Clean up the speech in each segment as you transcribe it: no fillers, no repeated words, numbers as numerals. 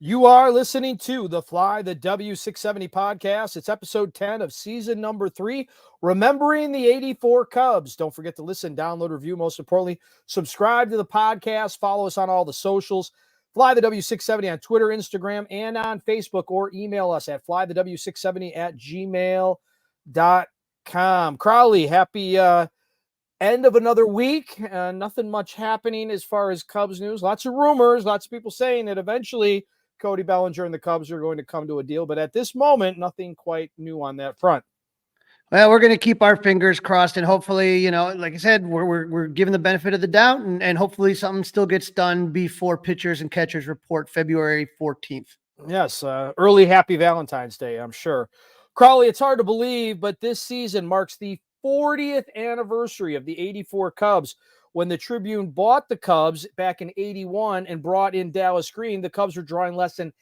You are listening to the Fly the W670 podcast. It's episode 10 of season number 3, Remembering the 84 Cubs. Don't forget to listen, download, review. Most importantly, subscribe to the podcast. Follow us on all the socials. Fly the W670 on Twitter, Instagram, and on Facebook, or email us at flythew670@gmail.com. Crowley, happy end of another week. Nothing much happening as far as Cubs news. Lots of rumors, lots of people saying that eventually Cody Bellinger and the Cubs are going to come to a deal. But at this moment, nothing quite new on that front. Well, we're going to keep our fingers crossed, and hopefully, like I said, we're given the benefit of the doubt, and hopefully something still gets done before pitchers and catchers report February 14th. Yes, early happy Valentine's Day, I'm sure. Crowley, it's hard to believe, but this season marks the 40th anniversary of the 84 Cubs. When the Tribune bought the Cubs back in 81 and brought in Dallas Green, the Cubs were drawing less than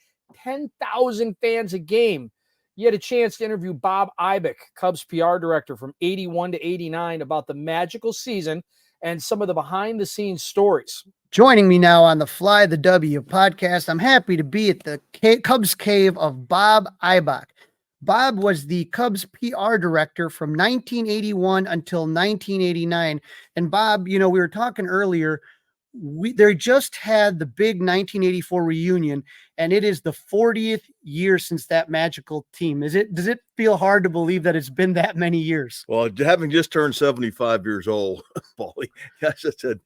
10,000 fans a game. You had a chance to interview Bob Ibach, Cubs PR director from 81 to 89, about the magical season and some of the behind-the-scenes stories. Joining me now on the Fly the W podcast, I'm happy to be at the Cubs cave of Bob Ibach. Bob was the Cubs PR director from 1981 until 1989. And Bob, we were talking earlier, they just had the big 1984 reunion, and it is the 40th year since that magical team. Does it feel hard to believe that it's been that many years? Well, having just turned 75 years old, Paulie, as I said,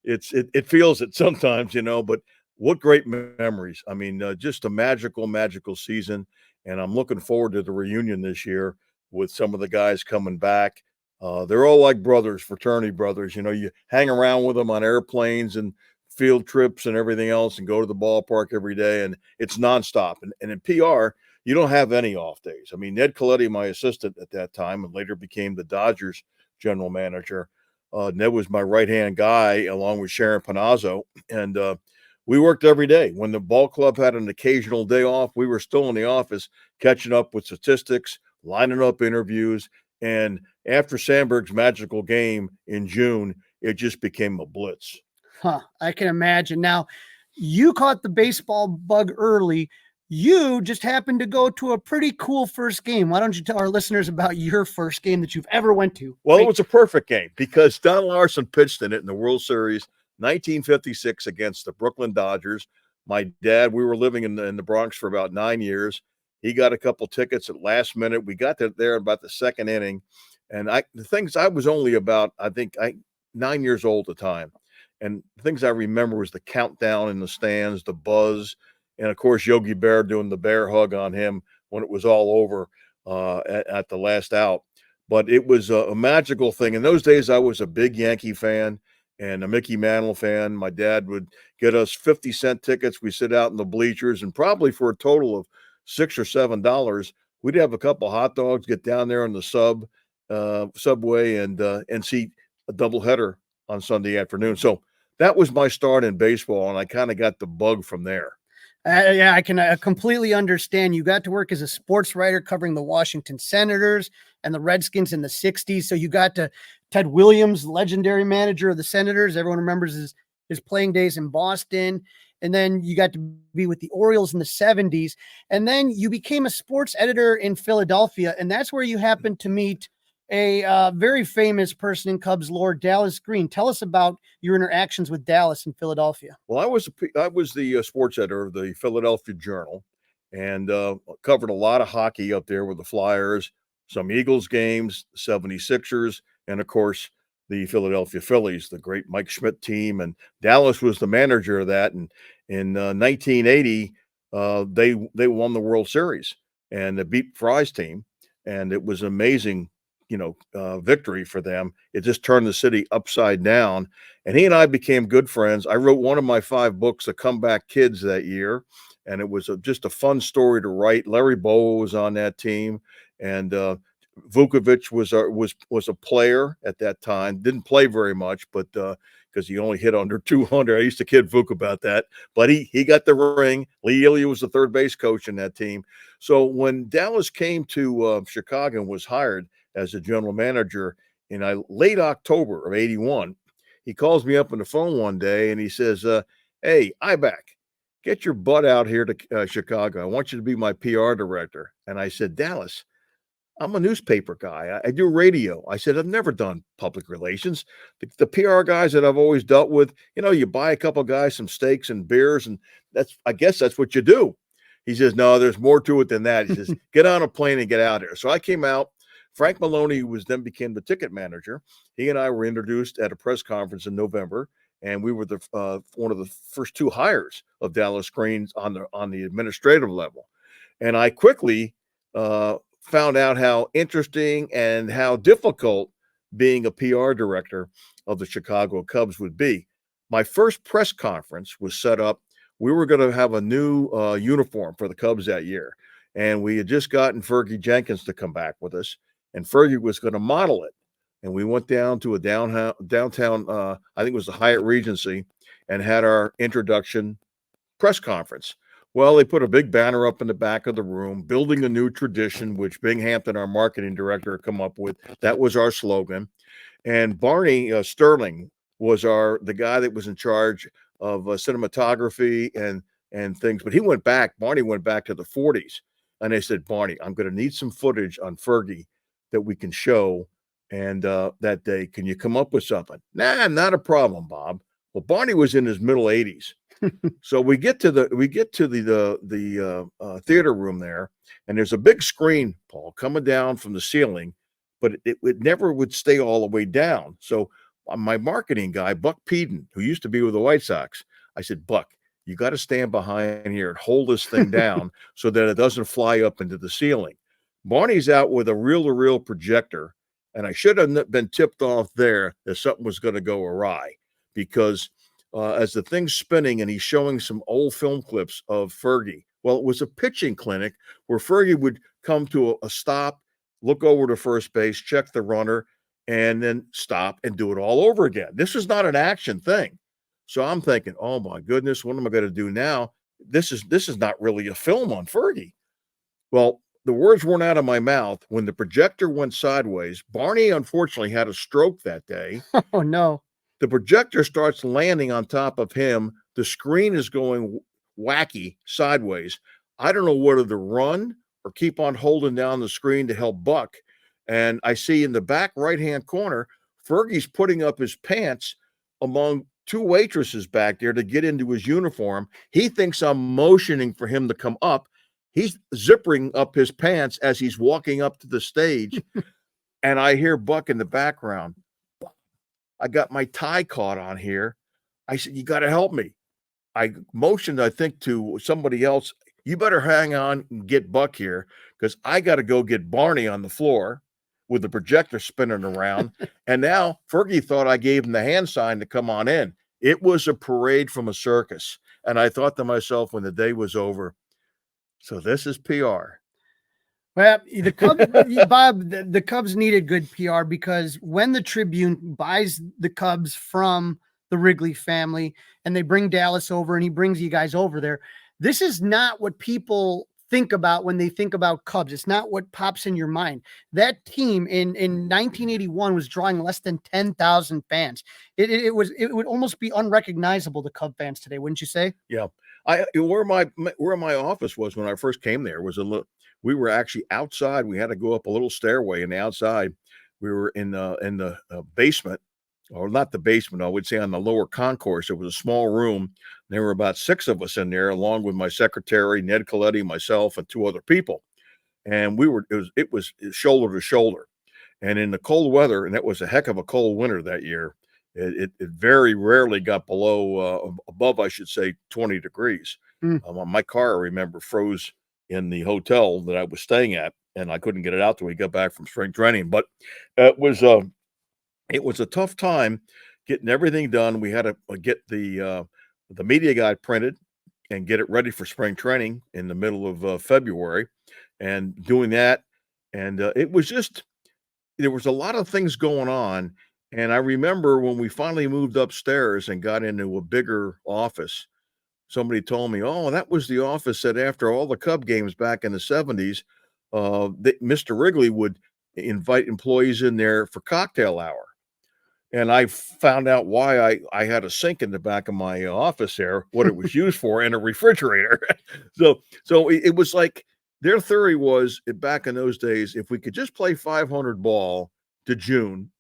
it feels it sometimes, but what great memories. I mean, just a magical season. And I'm looking forward to the reunion this year with some of the guys coming back. They're all like brothers, fraternity brothers. You hang around with them on airplanes and field trips and everything else and go to the ballpark every day. And it's nonstop. And in PR, you don't have any off days. I mean, Ned Coletti, my assistant at that time, and later became the Dodgers general manager. Ned was my right-hand guy along with Sharon Panazzo. And we worked every day. When the ball club had an occasional day off, we were still in the office catching up with statistics, lining up interviews. And after Sandberg's magical game in June, it just became a blitz. I can imagine. Now, you caught the baseball bug early. You just happened to go to a pretty cool first game. Why don't you tell our listeners about your first game that you've ever went to? Well, It was a perfect game because Don Larson pitched in it in the World Series 1956 against the Brooklyn Dodgers. My dad, we were living in the Bronx for about 9 years. He got a couple tickets at last minute. We got there about the second inning. And I was only about, 9 years old at the time. And the things I remember was the countdown in the stands, the buzz, and of course, Yogi Bear doing the bear hug on him when it was all over at the last out. But it was a magical thing. In those days, I was a big Yankee fan and a Mickey Mantle fan. My dad would get us 50-cent tickets. We sit out in the bleachers, and probably for a total of $6 or $7, we'd have a couple hot dogs, get down there on the subway, and see a doubleheader on Sunday afternoon. So that was my start in baseball, and I kind of got the bug from there. Yeah, I can completely understand. You got to work as a sports writer covering the Washington Senators and the Redskins in the 60s. So you got to Ted Williams, legendary manager of the Senators. Everyone remembers his playing days in Boston. And then you got to be with the Orioles in the 70s. And then you became a sports editor in Philadelphia. And that's where you happened to meet a very famous person in Cubs lore, Dallas Green. Tell us about your interactions with Dallas in Philadelphia. Well, I was the sports editor of the Philadelphia Journal, and covered a lot of hockey up there with the Flyers, some Eagles games, 76ers, and of course the Philadelphia Phillies, the great Mike Schmidt team. And Dallas was the manager of that. And in 1980, they won the World Series, and they beat Fry's team, and it was amazing victory for them. It just turned the city upside down. And he and I became good friends. I wrote one of my 5 books, The Comeback Kids, that year. And it was just a fun story to write. Larry Bowa was on that team. And Vukovich was a player at that time. Didn't play very much, but because he only hit under 200. I used to kid Vuk about that. But he got the ring. Lee Elia was the third base coach in that team. So when Dallas came to Chicago and was hired as a general manager in late October of 81, he calls me up on the phone one day and he says, "Hey, Ibach, get your butt out here to Chicago. I want you to be my PR director. And I said, Dallas, I'm a newspaper guy. I do radio. I said, I've never done public relations. The PR guys that I've always dealt with, you buy a couple guys some steaks and beers, and I guess that's what you do. He says, no, there's more to it than that. He says, get on a plane and get out here. So I came out. Frank Maloney, who then became the ticket manager, he and I were introduced at a press conference in November, and we were one of the first two hires of Dallas Greens on the administrative level. And I quickly found out how interesting and how difficult being a PR director of the Chicago Cubs would be. My first press conference was set up. We were going to have a new uniform for the Cubs that year, and we had just gotten Fergie Jenkins to come back with us, and Fergie was going to model it. And we went down to a downtown, I think it was the Hyatt Regency, and had our introduction press conference. Well, they put a big banner up in the back of the room, building a new tradition, which Binghampton, our marketing director, had come up with. That was our slogan. And Barney Sterling was the guy that was in charge of cinematography and things. But Barney went back to the 40s. And they said, Barney, I'm going to need some footage on Fergie that we can show. And that day, can you come up with something? Nah, not a problem, Bob. Well, Barney was in his middle 80s. So we get to the theater room there, and there's a big screen, Paul, coming down from the ceiling, but it never would stay all the way down. So my marketing guy, Buck Peden, who used to be with the White Sox, I said, Buck, you got to stand behind here and hold this thing down so that it doesn't fly up into the ceiling. Barney's out with a reel-to-reel projector, and I should have been tipped off there that something was going to go awry, because as the thing's spinning and he's showing some old film clips of Fergie. Well, it was a pitching clinic where Fergie would come to a stop, look over to first base, check the runner, and then stop and do it all over again. This is not an action thing. So I'm thinking, oh my goodness, what am I going to do now? This is not really a film on Fergie. Well, the words weren't out of my mouth when the projector went sideways. Barney, unfortunately, had a stroke that day. Oh, no. The projector starts landing on top of him. The screen is going wacky sideways. I don't know whether to run or keep on holding down the screen to help Buck. And I see in the back right-hand corner, Fergie's putting up his pants among two waitresses back there to get into his uniform. He thinks I'm motioning for him to come up. He's zippering up his pants as he's walking up to the stage. And I hear Buck in the background. I got my tie caught on here. I said, you got to help me. I motioned, I think, to somebody else. You better hang on and get Buck here, because I got to go get Barney on the floor with the projector spinning around. And now Fergie thought I gave him the hand sign to come on in. It was a parade from a circus. And I thought to myself when the day was over, so this is PR. Well, the Cubs, Bob, the Cubs needed good PR, because when the Tribune buys the Cubs from the Wrigley family and they bring Dallas over and he brings you guys over there, this is not what people think about when they think about Cubs. It's not what pops in your mind. That team in 1981 was drawing less than 10,000 fans. It would almost be unrecognizable to Cub fans today, wouldn't you say? Yeah. Where my office was when I first came there was we were actually outside. We had to go up a little stairway, and the outside we were in the basement, or not the basement, I would say on the lower concourse. It was a small room. There were about 6 of us in there, along with my secretary, Ned Coletti, myself, and 2 other people. And it was shoulder to shoulder. And in the cold weather, and it was a heck of a cold winter that year, it very rarely got above, I should say, 20 degrees. My car, I remember, froze in the hotel that I was staying at, and I couldn't get it out till we got back from spring training. But it was a tough time getting everything done. We had to get the media guide printed and get it ready for spring training in the middle of February, and doing that. And it was just, there was a lot of things going on. And I remember when we finally moved upstairs and got into a bigger office, somebody told me, oh, that was the office that after all the Cub games back in the 70s, Mr. Wrigley would invite employees in there for cocktail hour. And I found out why I had a sink in the back of my office there, what it was used for, and a refrigerator. So it was like their theory was back in those days, if we could just play 500 ball to June,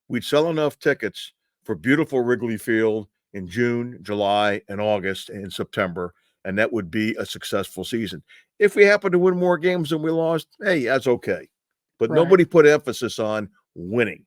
we'd sell enough tickets for beautiful Wrigley Field in June, July, and August, and September, and that would be a successful season. If we happen to win more games than we lost, hey, that's okay. But Right. nobody put emphasis on winning.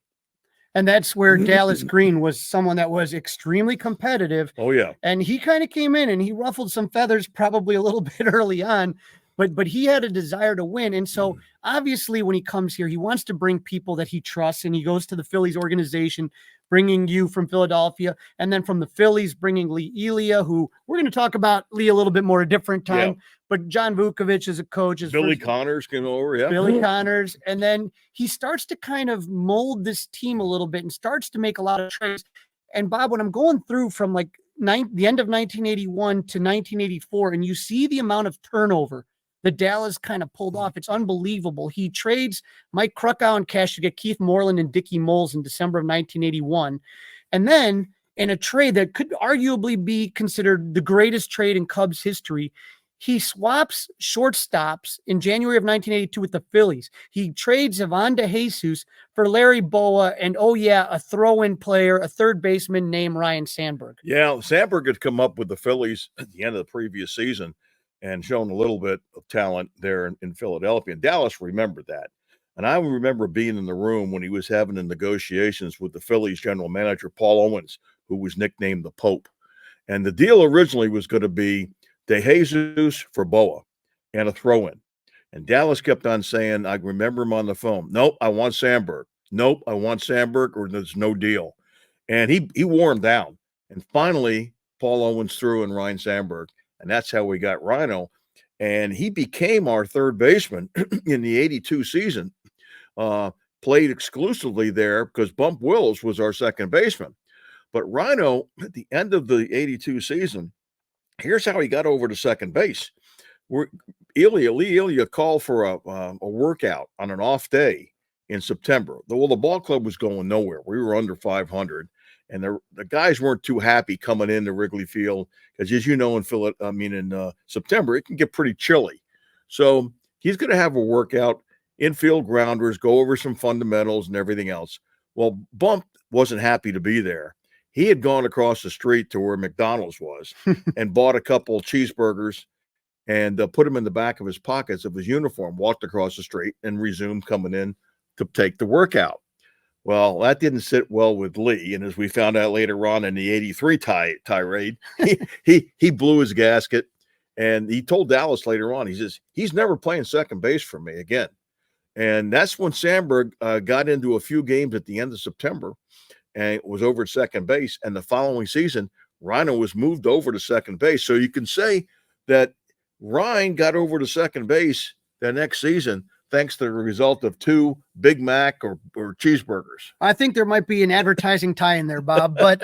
And that's where Dallas Green was someone that was extremely competitive. Oh, yeah. And he kind of came in and he ruffled some feathers probably a little bit early on, but he had a desire to win. And so obviously when he comes here, he wants to bring people that he trusts, and he goes to the Phillies organization, bringing you from Philadelphia, and then from the Phillies, bringing Lee Elia, who we're going to talk about Lee a little bit more a different time. Yeah. But John Vukovich is a coach. Billy Connors came over, yeah. Billy Connors. And then he starts to kind of mold this team a little bit and starts to make a lot of trades. And Bob, when I'm going through from like the end of 1981 to 1984, and you see the amount of turnover that Dallas kind of pulled off, it's unbelievable. He trades Mike Krukow and cash to get Keith Moreland and Dickie Moles in December of 1981. And then in a trade that could arguably be considered the greatest trade in Cubs history, he swaps shortstops in January of 1982 with the Phillies. He trades Ivan DeJesus for Larry Boa and, a throw-in player, a third baseman named Ryne Sandberg. Yeah, Sandberg had come up with the Phillies at the end of the previous season and shown a little bit of talent there in Philadelphia. And Dallas remembered that. And I remember being in the room when he was having the negotiations with the Phillies general manager, Paul Owens, who was nicknamed the Pope. And the deal originally was going to be DeJesus for Boa and a throw-in. And Dallas kept on saying, I remember him on the phone, nope, I want Sandberg. Nope, I want Sandberg, or there's no deal. And he wore him down. And finally, Paul Owens threw in Ryne Sandberg, and that's how we got Rhino. And he became our third baseman in the 82 season, played exclusively there because Bump Wills was our second baseman. But Rhino, at the end of the 82 season, here's how he got over to second base. Lee Elia called for a workout on an off day in September. Well, the ball club was going nowhere. We were under 500, and the guys weren't too happy coming into Wrigley Field because, as you know, in September, it can get pretty chilly. So he's going to have a workout, infield grounders, go over some fundamentals and everything else. Well, Bump wasn't happy to be there. He had gone across the street to where McDonald's was and bought a couple of cheeseburgers and put them in the back of his pockets of his uniform, walked across the street, and resumed coming in to take the workout. Well, that didn't sit well with Lee. And as we found out later on in the 83 tirade, he blew his gasket. And he told Dallas later on, he says, he's never playing second base for me again. And that's when Sandberg got into a few games at the end of September and was over at second base. And the following season, Rhino was moved over to second base. So you can say that Ryne got over to second base the next season thanks to the result of 2 Big Mac or cheeseburgers. I think there might be an advertising tie in there, Bob. But,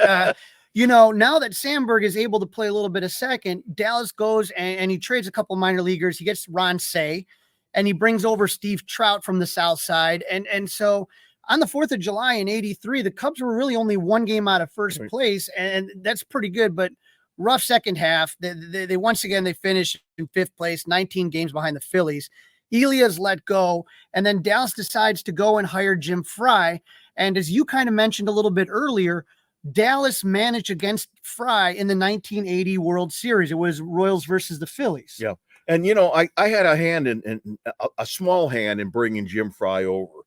now that Sandberg is able to play a little bit of second, Dallas goes and he trades a couple minor leaguers. He gets Ron Say, and he brings over Steve Trout from the South Side. And so on the 4th of July in 83, the Cubs were really only 1 game out of first place, and that's pretty good, but rough second half. They once again, they finish in 5th place, 19 games behind the Phillies. Elia's let go, and then Dallas decides to go and hire Jim Fry. And as you kind of mentioned a little bit earlier, Dallas managed against Fry in the 1980 World Series. It was Royals versus the Phillies. Yeah. And, I had a hand in a small hand in bringing Jim Fry over.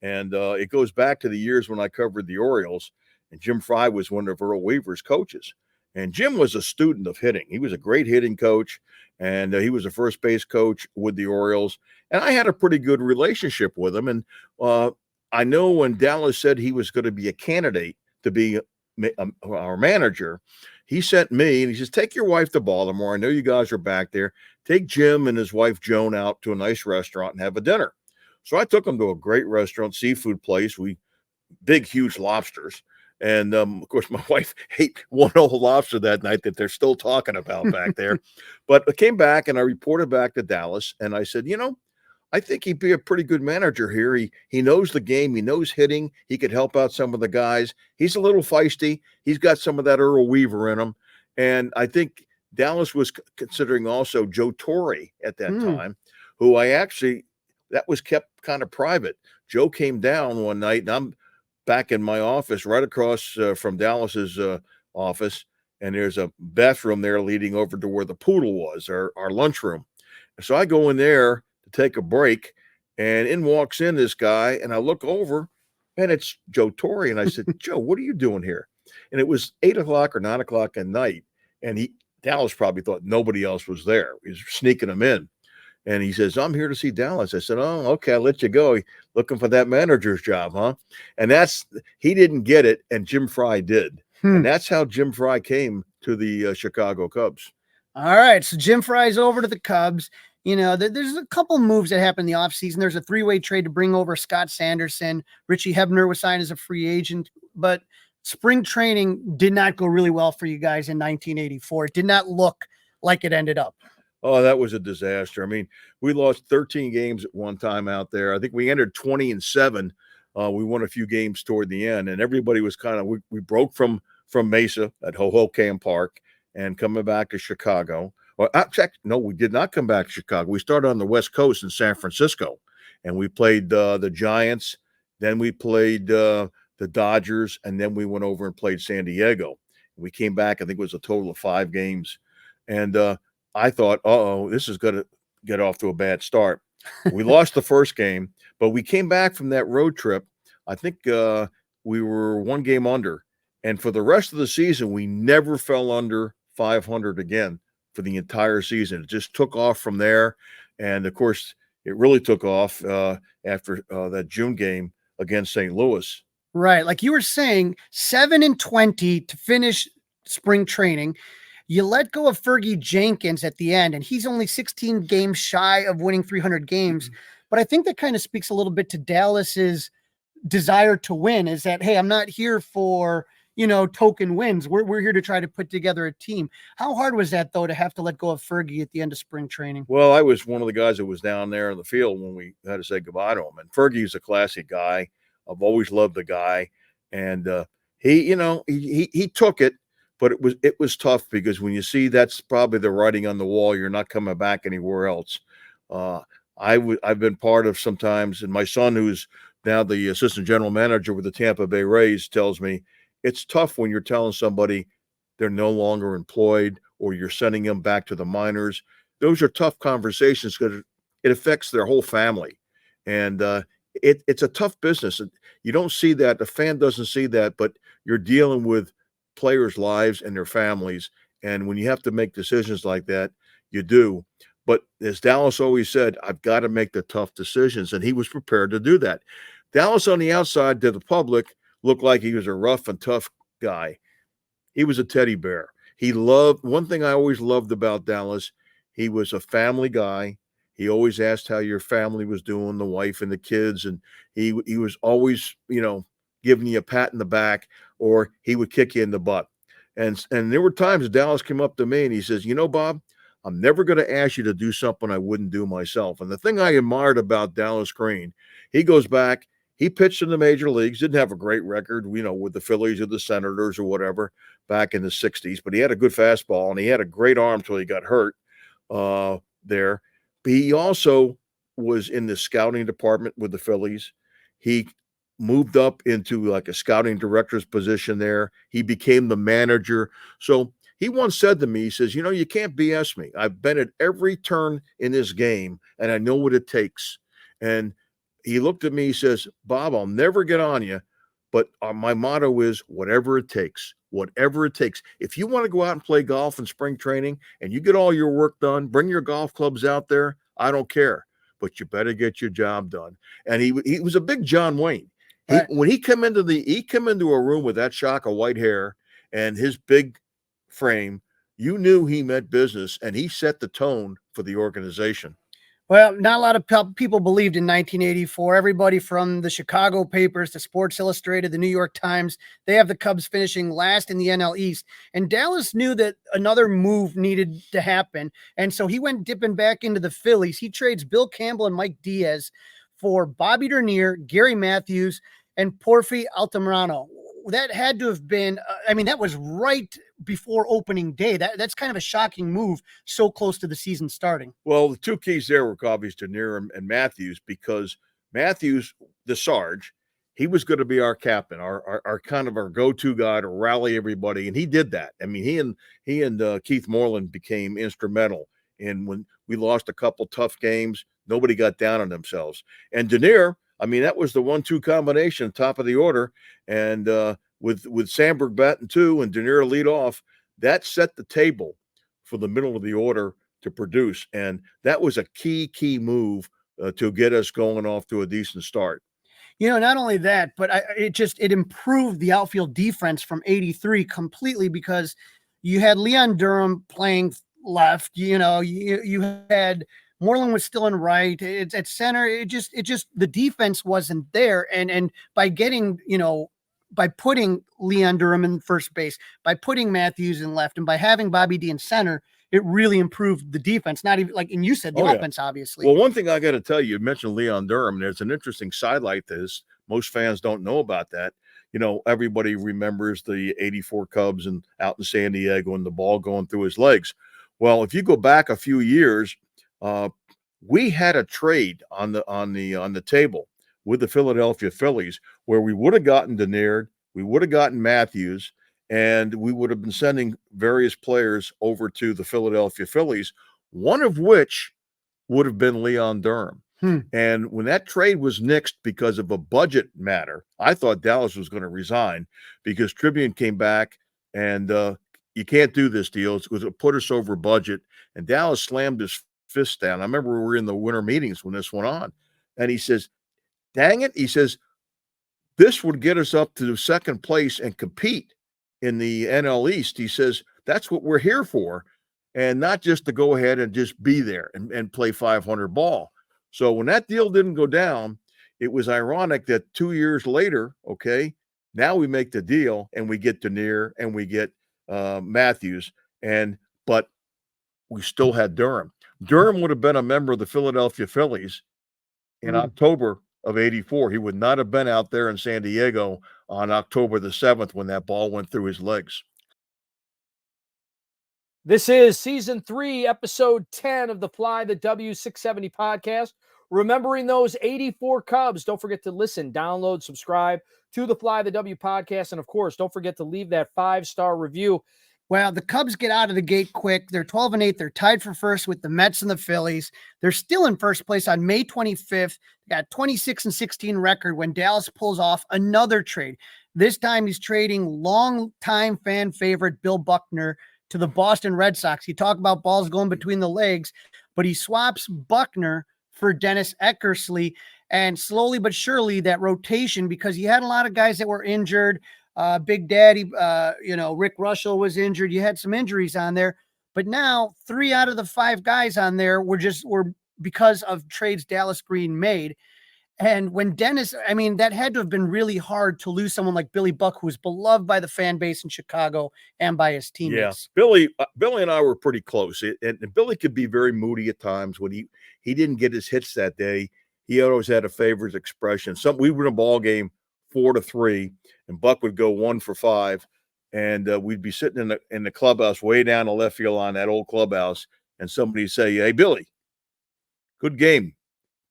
And it goes back to the years when I covered the Orioles, and Jim Fry was one of Earl Weaver's coaches. And Jim was a student of hitting. He was a great hitting coach, and he was a first base coach with the Orioles. And I had a pretty good relationship with him. And I know when Dallas said he was going to be a candidate to be our manager, he sent me and he says, take your wife to Baltimore. I know you guys are back there. Take Jim and his wife Joan out to a nice restaurant and have a dinner. So I took him to a great restaurant, seafood place. Big, huge lobsters. And of course, my wife ate one whole lobster that night that they're still talking about back there. But I came back and I reported back to Dallas, and I said, I think he'd be a pretty good manager here. He knows the game. He knows hitting. He could help out some of the guys. He's a little feisty. He's got some of that Earl Weaver in him. And I think Dallas was considering also Joe Torre at that time, who that was kept kind of private. Joe came down one night, and I'm back in my office right across from Dallas's office, and there's a bathroom there leading over to where the poodle was, our lunchroom. So I go in there to take a break, and in walks in this guy, and I look over, and it's Joe Torre. And I said, Joe, what are you doing here? And it was 8 o'clock or 9 o'clock at night, and Dallas probably thought nobody else was there. He was sneaking them in. And he says, I'm here to see Dallas. I said, oh, okay, I'll let you go. Looking for that manager's job, huh? And he didn't get it, and Jim Frey did. And that's how Jim Frey came to the Chicago Cubs. All right, so Jim Frey's over to the Cubs. You know, there's a couple moves that happened in the offseason. There's a 3-way trade to bring over Scott Sanderson. Richie Hebner was signed as a free agent, but spring training did not go really well for you guys in 1984. It did not look like it ended up. Oh, that was a disaster. I mean, we lost 13 games at one time out there. I think we entered 20-7. We won a few games toward the end, and everybody was kind of we broke from Mesa at Hohokam Park and coming back to Chicago. Well, no, we did not come back to Chicago. We started on the West Coast in San Francisco, and we played the Giants. Then we played the Dodgers, and then we went over and played San Diego. We came back, I think it was a total of 5 games. And I thought, this is going to get off to a bad start. We lost the first game, but we came back from that road trip. I think we were 1 game under. And for the rest of the season, we never fell under 500 again for the entire season. It just took off from there. And, of course, it really took off after that June game against St. Louis. Right. Like you were saying, 7-20 to finish spring training. You let go of Fergie Jenkins at the end, and he's only 16 games shy of winning 300 games. But I think that kind of speaks a little bit to Dallas's desire to win, is that, hey, I'm not here for, token wins. We're here to try to put together a team. How hard was that, though, to have to let go of Fergie at the end of spring training? Well, I was one of the guys that was down there in the field when we had to say goodbye to him. And Fergie's a classy guy. I've always loved the guy. And he took it. But it was tough because when you see that's probably the writing on the wall, you're not coming back anywhere else. I've been part of sometimes, and my son, who's now the assistant general manager with the Tampa Bay Rays, tells me it's tough when you're telling somebody they're no longer employed or you're sending them back to the minors. Those are tough conversations because it affects their whole family. And it's a tough business. You don't see that. The fan doesn't see that, but you're dealing with players' lives and their families. And when you have to make decisions like that, you do. But as Dallas always said, I've got to make the tough decisions. And he was prepared to do that. Dallas on the outside to the public looked like he was a rough and tough guy. He was a teddy bear. One thing I always loved about Dallas, he was a family guy. He always asked how your family was doing, the wife and the kids. And he was always, giving you a pat in the back, or he would kick you in the butt. And there were times Dallas came up to me and he says, Bob, I'm never going to ask you to do something I wouldn't do myself. And the thing I admired about Dallas Green, he goes back, he pitched in the major leagues, didn't have a great record, with the Phillies or the Senators or whatever back in the 60s, but he had a good fastball and he had a great arm till he got hurt there. But he also was in the scouting department with the Phillies. He moved up into like a scouting director's position there. He became the manager. So he once said to me, he says, you can't BS me. I've been at every turn in this game and I know what it takes. And he looked at me, he says, Bob, I'll never get on you, but my motto is whatever it takes, whatever it takes. If you want to go out and play golf in spring training and you get all your work done, bring your golf clubs out there. I don't care, but you better get your job done. And he was a big John Wayne. When he come into a room with that shock of white hair and his big frame, you knew he meant business, and he set the tone for the organization. Well, not a lot of people believed in 1984. Everybody from the Chicago papers to Sports Illustrated, the New York Times, they have the Cubs finishing last in the NL East. And Dallas knew that another move needed to happen. And so he went dipping back into the Phillies. He trades Bill Campbell and Mike Diaz for Bobby Dernier, Gary Matthews, and Porfi Altamirano. That had to have been, that was right before opening day. That's kind of a shocking move so close to the season starting. Well, the two keys there were obviously Dernier and Matthews, because Matthews, the Sarge, he was going to be our captain, our kind of our go-to guy to rally everybody, and he did that. I mean, he and Keith Moreland became instrumental. And when we lost a couple tough games, nobody got down on themselves. And Dernier, I mean, that was the 1-2 combination, top of the order, and with Sandberg batting 2 and Dernier lead off, that set the table for the middle of the order to produce, and that was a key move to get us going off to a decent start. Not only that, but it improved the outfield defense from 83 completely, because you had Leon Durham playing left. You had Moreland was still in right. It's at center. It just the defense wasn't there, and by getting by putting Leon Durham in first base, by putting Matthews in left, and by having Bobby D in center, it really improved the defense. Not even and you said the offense, obviously. Well, one thing I got to tell you, you mentioned Leon Durham. There's an interesting sidelight to this. Most fans don't know about that. Everybody remembers the '84 Cubs and out in San Diego and the ball going through his legs. Well, if you go back a few years, we had a trade on the table with the Philadelphia Phillies where we would have gotten Dernier, we would have gotten Matthews, and we would have been sending various players over to the Philadelphia Phillies, one of which would have been Leon Durham. And when that trade was nixed because of a budget matter, I thought Dallas was going to resign, because Tribune came back and you can't do this deal. It was put us over budget, and Dallas slammed his fist down. I remember we were in the winter meetings when this went on, and he says, dang it. He says, this would get us up to second place and compete in the NL East. He says, that's what we're here for, and not just to go ahead and just be there and play 500 ball. So when that deal didn't go down, it was ironic that 2 years later, now we make the deal and we get Dernier and we get Matthews, but we still had Durham. Durham would have been a member of the Philadelphia Phillies in October of '84. He would not have been out there in San Diego on October the 7th when that ball went through his legs. This is season 3, episode 10 of the Fly the W670 podcast. Remembering those '84 Cubs. Don't forget to listen, download, subscribe to the Fly the W podcast. And of course, don't forget to leave that 5-star review. Well, the Cubs get out of the gate quick. They're 12-8. They're tied for first with the Mets and the Phillies. They're still in first place on May 25th. They got 26-16 record when Dallas pulls off another trade. This time he's trading longtime fan favorite Bill Buckner to the Boston Red Sox. You talk about balls going between the legs, but he swaps Buckner for Dennis Eckersley, and slowly but surely that rotation, because he had a lot of guys that were injured. Big Daddy, Rick Russell was injured. You had some injuries on there, but now 3 out of the 5 guys on there were because of trades Dallas Green made. And when Dennis, that had to have been really hard to lose someone like Billy Buck, who was beloved by the fan base in Chicago and by his teammates. Yeah, Billy and I were pretty close, and Billy could be very moody at times when he didn't get his hits that day. He always had a favorite expression. We were in a ball game 4-3, and Buck would go 1 for 5, and we'd be sitting in the clubhouse way down the left field on that old clubhouse, and somebody would say, "Hey, Billy, good game.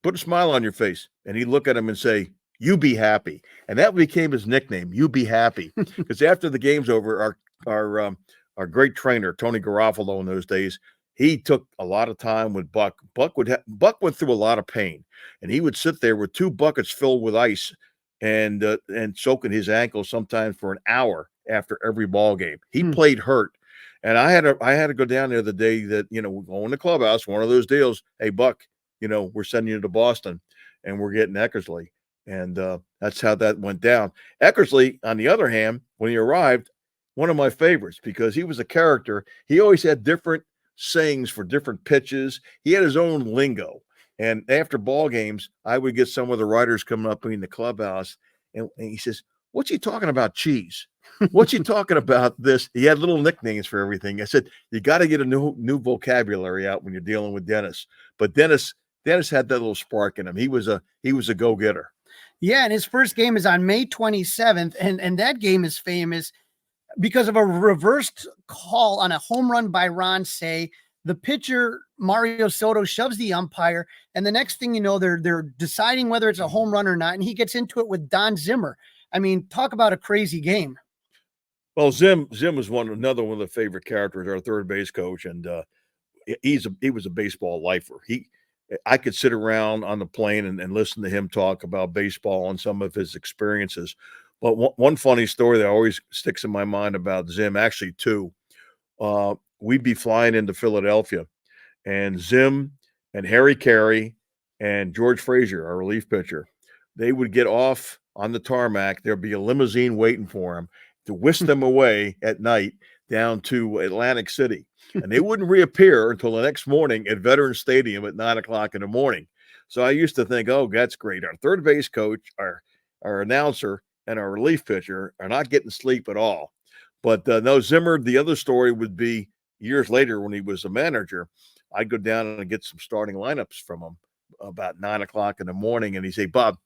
Put a smile on your face." And he'd look at him and say, "You be happy." And that became his nickname, "You be happy," because after the game's over, our great trainer Tony Garofalo in those days, he took a lot of time with Buck. Buck went through a lot of pain, and he would sit there with 2 buckets filled with ice and soaking his ankles sometimes for an hour after every ball game. He played hurt. And I had to go down there the day that, we go in the clubhouse, one of those deals. "Hey, Buck, we're sending you to Boston and we're getting Eckersley." And that's how that went down. Eckersley, on the other hand, when he arrived, one of my favorites, because he was a character. He always had different sayings for different pitches. He had his own lingo. And after ball games, I would get some of the writers coming up in the clubhouse, and he says, "What's he talking about cheese? What's he talking about this?" He had little nicknames for everything. I said, "You got to get a new vocabulary out when you're dealing with Dennis." But Dennis had that little spark in him. He was a go-getter. Yeah, and his first game is on May 27th, and that game is famous because of a reversed call on a home run by Ron Say. The pitcher, Mario Soto, shoves the umpire, and the next thing you know, they're deciding whether it's a home run or not, and he gets into it with Don Zimmer. I mean, talk about a crazy game. Well, Zim was another one of the favorite characters, our third base coach, and he was a baseball lifer. I could sit around on the plane and listen to him talk about baseball and some of his experiences. But one funny story that always sticks in my mind about Zim, actually two, we'd be flying into Philadelphia, and Zim and Harry Carey and George Frazier, our relief pitcher, they would get off on the tarmac. There'd be a limousine waiting for them to whisk them away at night down to Atlantic City. And they wouldn't reappear until the next morning at Veterans Stadium at 9:00 in the morning. So I used to think, oh, that's great. Our third base coach, our announcer, and our relief pitcher are not getting sleep at all. But no, Zimmer, the other story would be years later when he was a manager, I'd go down and get some starting lineups from him about 9:00 in the morning. And he'd say, "Bob,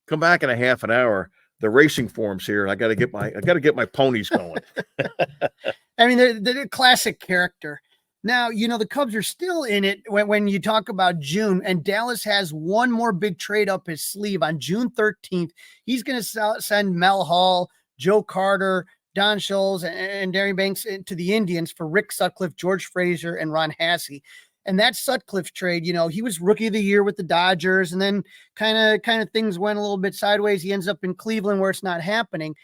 come back in a half an hour. The racing form's here, and I got to get my ponies going." I mean, they're a classic character. Now, the Cubs are still in it when you talk about June, and Dallas has one more big trade up his sleeve on June 13th. He's going to send Mel Hall, Joe Carter, Don Schultz, and Darren Banks to the Indians for Rick Sutcliffe, George Frazier, and Ron Hassey. And that Sutcliffe trade, he was rookie of the year with the Dodgers, and then kind of things went a little bit sideways. He ends up in Cleveland where it's not happening.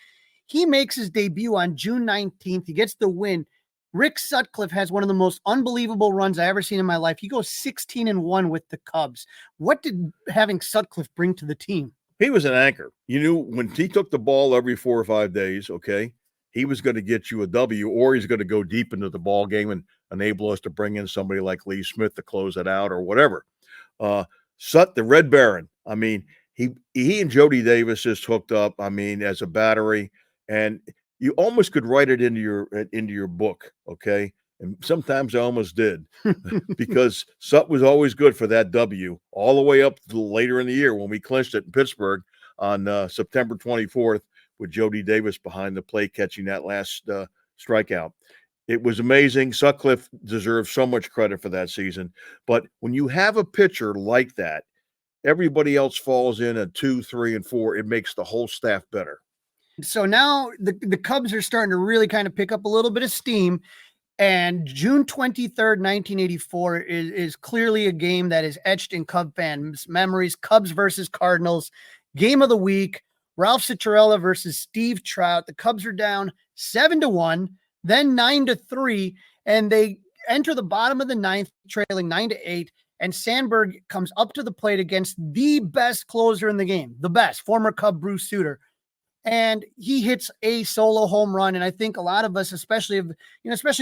He makes his debut on June 19th. He gets the win. Rick Sutcliffe has one of the most unbelievable runs I ever seen in my life. He goes 16-1 with the Cubs. What did having Sutcliffe bring to the team? He was an anchor. You knew when he took the ball every 4 or 5 days, okay, he was going to get you a W, or he's going to go deep into the ball game and enable us to bring in somebody like Lee Smith to close it out or whatever. Sut, the Red Baron. I mean, he and Jody Davis just hooked up. I mean, as a battery, and you almost could write it into your book, okay? And sometimes I almost did because Sut was always good for that W all the way up to later in the year when we clinched it in Pittsburgh on September 24th with Jody Davis behind the plate catching that last strikeout. It was amazing. Sutcliffe deserves so much credit for that season. But when you have a pitcher like that, everybody else falls in at 2, 3, and 4. It makes the whole staff better. So now the Cubs are starting to really kind of pick up a little bit of steam. And June 23rd, 1984 is clearly a game that is etched in Cub fans' memories. Cubs versus Cardinals, game of the week. Ralph Citarella versus Steve Trout. The Cubs are down 7-1, then 9-3, and they enter the bottom of the ninth, trailing 9-8. And Sandberg comes up to the plate against the best closer in the game, the best, former Cub Bruce Sutter. And he hits a solo home run. And I think a lot of us, especially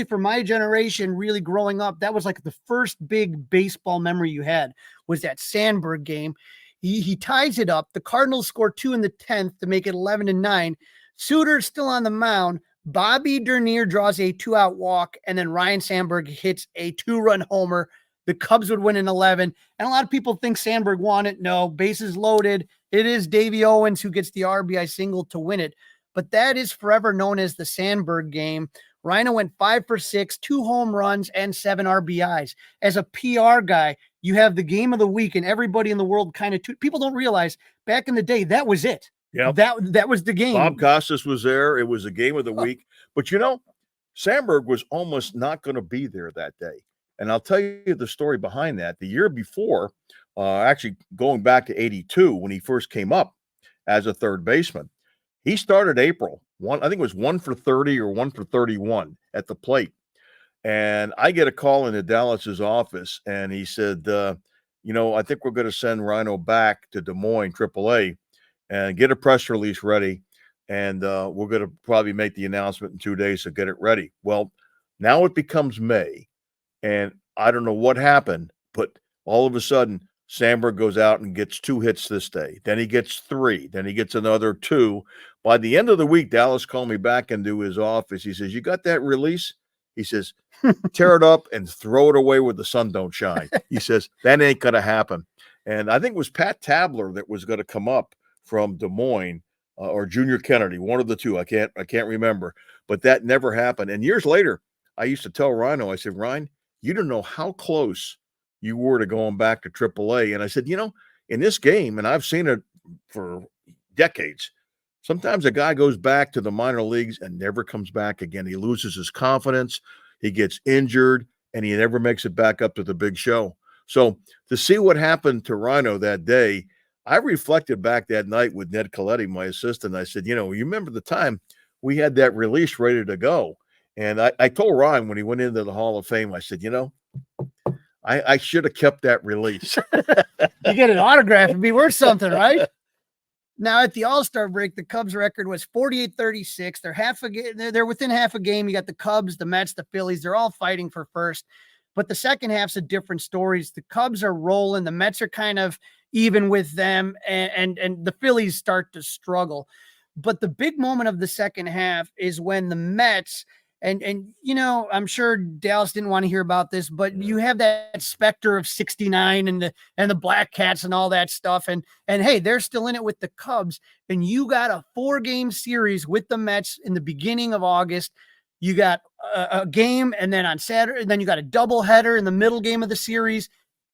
for my generation, really growing up, that was like the first big baseball memory you had was that Sandberg game. He ties it up. The Cardinals score 2 in the 10th to make it 11-9. Suter's still on the mound. Bobby Dernier draws a 2-out walk, and then Ryne Sandberg hits a 2-run homer. The Cubs would win in 11. And a lot of people think Sandberg won it. No, bases loaded. It is Davey Owens who gets the RBI single to win it. But that is forever known as the Sandberg game. Ryne went 5 for 6, 2 home runs, and 7 RBIs. As a PR guy, you have the game of the week, and everybody in the world people don't realize back in the day, that was it. Yeah, that was the game. Bob Costas was there. It was a game of the week. But Sandberg was almost not going to be there that day. And I'll tell you the story behind that. The year before, actually going back to 82, when he first came up as a third baseman, he started April. I think it was 1 for 30 or 1 for 31 at the plate. And I get a call into Dallas's office, and he said, I think we're going to send Rhino back to Des Moines, AAA, and get a press release ready. And we're going to probably make the announcement in 2 days to get it ready. Well, now it becomes May. And I don't know what happened, but all of a sudden, Sandberg goes out and gets 2 hits this day. Then he gets 3. Then he gets another 2. By the end of the week, Dallas called me back into his office. He says, "You got that release?" He says, "Tear it up and throw it away where the sun don't shine." He says, "That ain't going to happen." And I think it was Pat Tabler that was going to come up from Des Moines or Junior Kennedy, one of the two. I can't remember. But that never happened. And years later, I used to tell Rhino, I said, "Ryne, you don't know how close you were to going back to AAA." And I said, in this game, and I've seen it for decades, sometimes a guy goes back to the minor leagues and never comes back again. He loses his confidence, he gets injured, and he never makes it back up to the big show. So to see what happened to Rhino that day, I reflected back that night with Ned Coletti, my assistant. I said, you remember the time we had that release ready to go? And I told Ryan when he went into the Hall of Fame, I said, I should have kept that release. You get an autograph, it'd be worth something, right? Now at the All-Star break, the Cubs record was 48-36. They're within half a game. You got the Cubs, the Mets, the Phillies. They're all fighting for first. But the second half's a different stories. The Cubs are rolling. The Mets are kind of even with them, and the Phillies start to struggle. But the big moment of the second half is when the Mets – And I'm sure Dallas didn't want to hear about this, but you have that specter of 69 and the Black Cats and all that stuff. And hey, they're still in it with the Cubs. And you got a 4-game series with the Mets in the beginning of August. You got a game, and then on Saturday, and then you got a doubleheader in the middle game of the series.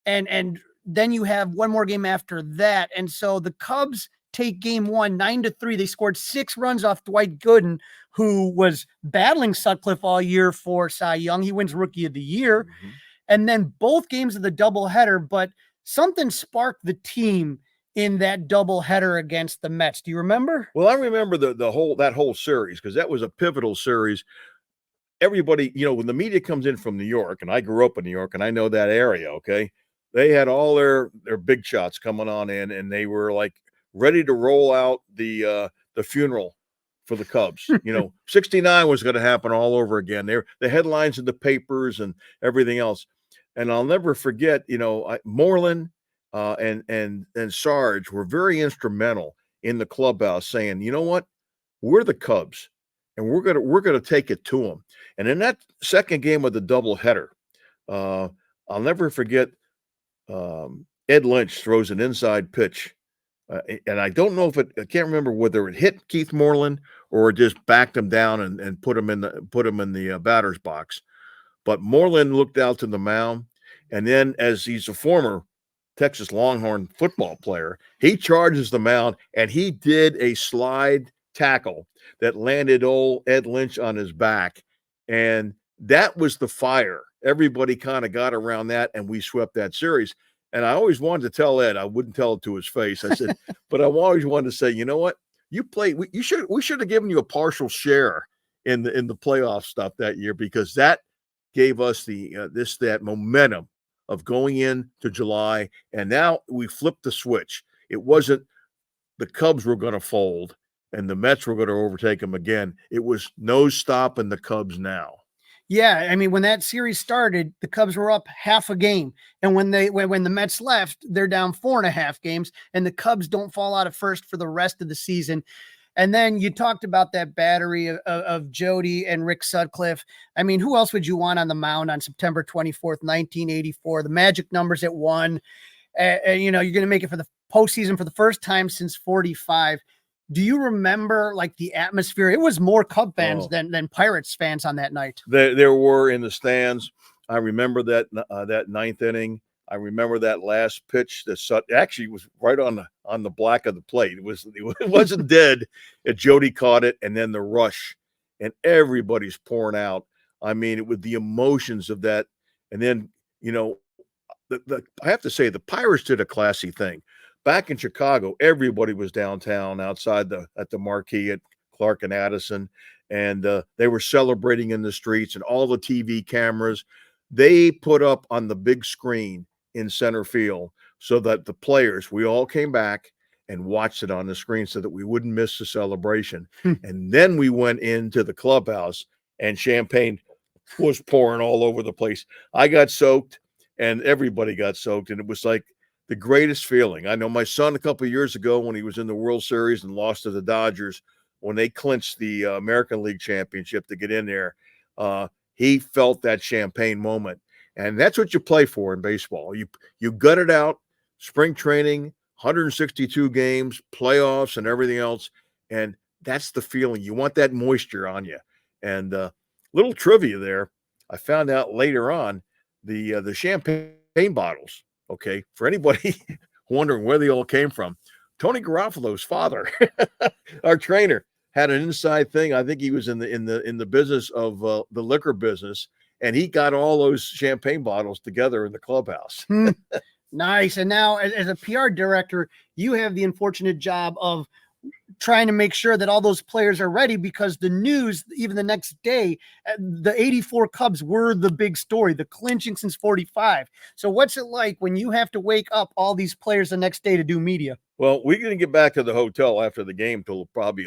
And then you have one more game after that. And so the Cubs take game 1, 9-3. They scored 6 runs off Dwight Gooden, who was battling Sutcliffe all year for Cy Young. He wins Rookie of the Year. Mm-hmm. And then both games of the doubleheader, but something sparked the team in that doubleheader against the Mets. Do you remember? Well, I remember that whole series, because that was a pivotal series. Everybody, when the media comes in from New York, and I grew up in New York and I know that area, okay, they had all their big shots coming on in, and they were like ready to roll out the funeral for the Cubs. 69 was going to happen all over again. They're the headlines in the papers and everything else. And I'll never forget, Moreland and Sarge were very instrumental in the clubhouse saying, "You know what? We're the Cubs, and we're going to take it to them." And in that second game of the doubleheader, I'll never forget, Ed Lynch throws an inside pitch. And I don't know I can't remember whether it hit Keith Moreland or it just backed him down and put him in the batter's box. But Moreland looked out to the mound, and then, as he's a former Texas Longhorn football player, he charges the mound, and he did a slide tackle that landed old Ed Lynch on his back. And that was the fire. Everybody kind of got around that, and we swept that series. And I always wanted to tell Ed, I wouldn't tell it to his face. I said, but I always wanted to say, you know what? You played. We should have given you a partial share in the playoff stuff that year, because that gave us that momentum of going into July. And now we flipped the switch. It wasn't the Cubs were going to fold and the Mets were going to overtake them again. It was no stopping the Cubs now. Yeah, I mean, when that series started, the Cubs were up half a game. And when the Mets left, they're down 4.5 games, and the Cubs don't fall out of first for the rest of the season. And then you talked about that battery of Jody and Rick Sutcliffe. I mean, who else would you want on the mound on September 24th, 1984? The magic numbers at 1. You're going to make it for the postseason for the first time since 45. Do you remember the atmosphere? It was more Cub fans than Pirates fans on that night. There were in the stands. I remember that ninth inning. I remember that last pitch that actually was right on the black of the plate. It wasn't dead. Jody caught it, and then the rush, and everybody's pouring out. I mean, it was the emotions of that. And then I have to say the Pirates did a classy thing. Back in Chicago, everybody was downtown outside at the marquee at Clark and Addison, and they were celebrating in the streets, and all the TV cameras they put up on the big screen in center field so that the players, we all came back and watched it on the screen so that we wouldn't miss the celebration. And then we went into the clubhouse, and champagne was pouring all over the place. I got soaked, and everybody got soaked, and it was like the greatest feeling. I know my son a couple of years ago when he was in the World Series and lost to the Dodgers, when they clinched the American League Championship to get in there, he felt that champagne moment. And that's what you play for in baseball. You gut it out, spring training, 162 games, playoffs, and everything else. And that's the feeling. You want that moisture on you. And little trivia there, I found out later on the champagne bottles, okay, for anybody wondering where they all came from, Tony Garofalo's father, our trainer, had an inside thing. I think he was in the business of the liquor business, and he got all those champagne bottles together in the clubhouse. Nice. And now, as a PR director, you have the unfortunate job of trying to make sure that all those players are ready, because the news, even the next day, the 84 Cubs were the big story, the clinching since 45. So what's it like when you have to wake up all these players the next day to do media? Well, we didn't get back to the hotel after the game till probably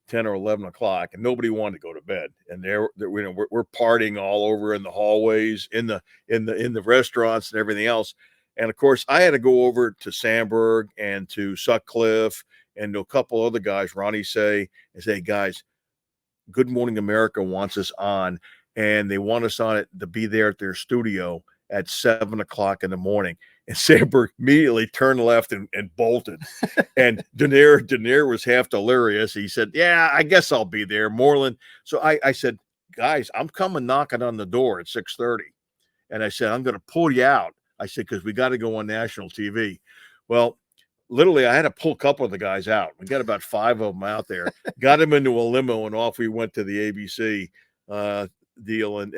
10 or 11 o'clock, and nobody wanted to go to bed. And we're partying all over in the hallways, in the restaurants and everything else. And of course, I had to go over to Sandberg and to Sutcliffe and to a couple other guys, Ronnie say, guys, Good Morning America wants us on, and they want us on it to be there at their studio at 7 o'clock in the morning. And Sandberg immediately turned left and bolted. And Dernier was half delirious. He said, yeah, I guess I'll be there. Moreland. So I said, guys, I'm coming knocking on the door at 6:30. And I said, I'm going to pull you out. I said, because we got to go on national TV. Well, literally, I had to pull a couple of the guys out. We got about 5 of them out there, got them into a limo, and off we went to the ABC deal and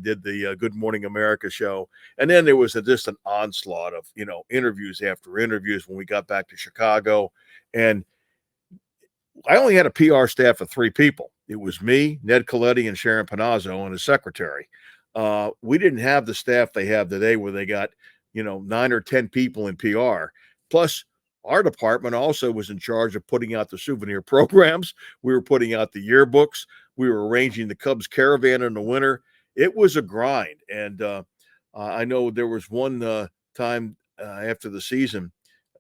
did the Good Morning America show. And then there was just an onslaught of, interviews after interviews when we got back to Chicago. And I only had a PR staff of 3 people. It was me, Ned Coletti, and Sharon Panazzo, and a secretary. We didn't have the staff they have today where they got, 9 or 10 people in PR. Plus, our department also was in charge of putting out the souvenir programs. We were putting out the yearbooks. We were arranging the Cubs caravan in the winter. It was a grind. And I know there was one time after the season,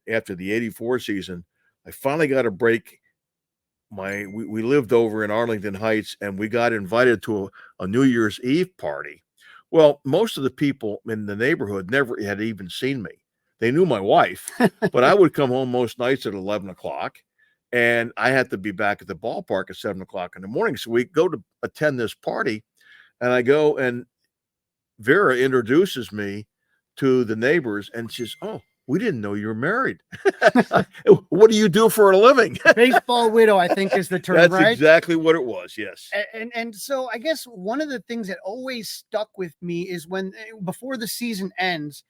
after the 84 season, I finally got a break. We lived over in Arlington Heights, and we got invited to a New Year's Eve party. Well, most of the people in the neighborhood never had even seen me. They knew my wife, but I would come home most nights at 11 o'clock, and I had to be back at the ballpark at 7 o'clock in the morning. So we go to attend this party, and I go, and Vera introduces me to the neighbors, and she says, oh, we didn't know you were married. What do you do for a living? Baseball widow, I think is the term, That's right? exactly what it was, yes. And so I guess one of the things that always stuck with me is when, before the season ends,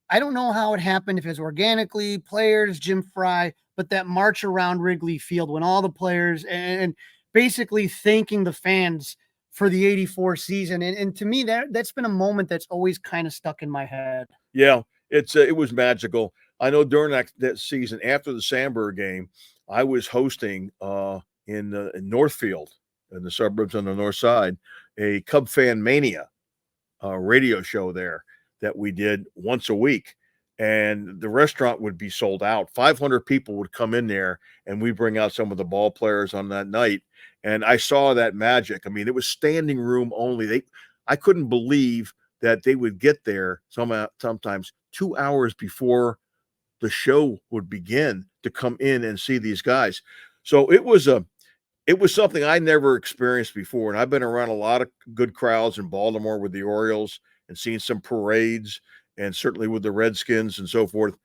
I don't know how it happened, if it's organically, players, Jim Fry, but that march around Wrigley Field when all the players and basically thanking the fans for the 84 season. And to me, that's been a moment that's always kind of stuck in my head. Yeah, it was magical. I know during that season, after the Sandberg game, I was hosting in Northfield, in the suburbs on the north side, a Cub Fan Mania radio show there that we did once a week, and the restaurant would be sold out. 500 people would come in there, and we bring out some of the ball players on that night. And I saw that magic. I mean, it was standing room only. I couldn't believe that they would get there sometimes 2 hours before the show would begin to come in and see these guys. So it was something I never experienced before. And I've been around a lot of good crowds in Baltimore with the Orioles and seen some parades, and certainly with the Redskins and so forth.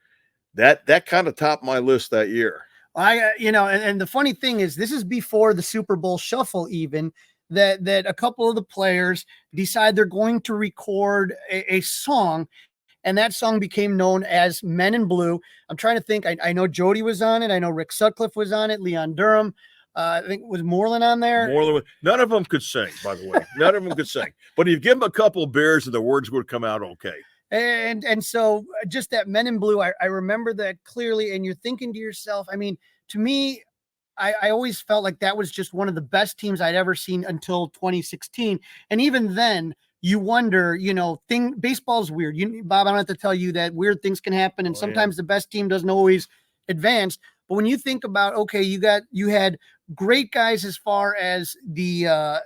That kind of topped my list that year. And the funny thing is, this is before the Super Bowl shuffle, even that a couple of the players decide they're going to record a song, and that song became known as Men in Blue. I'm trying to think. I know Jody was on it. I know Rick Sutcliffe was on it. Leon Durham. I think was Moreland on there. None of them could sing, by the way. None of them could sing. But you give them a couple of beers and the words would come out okay. And so just that Men in Blue, I remember that clearly. And you're thinking to yourself, I mean, to me, I always felt like that was just one of the best teams I'd ever seen until 2016. And even then, you wonder, baseball's weird. Bob, I don't have to tell you that weird things can happen. And sometimes the best team doesn't always advance. But when you think about, okay, you had great guys as far as the,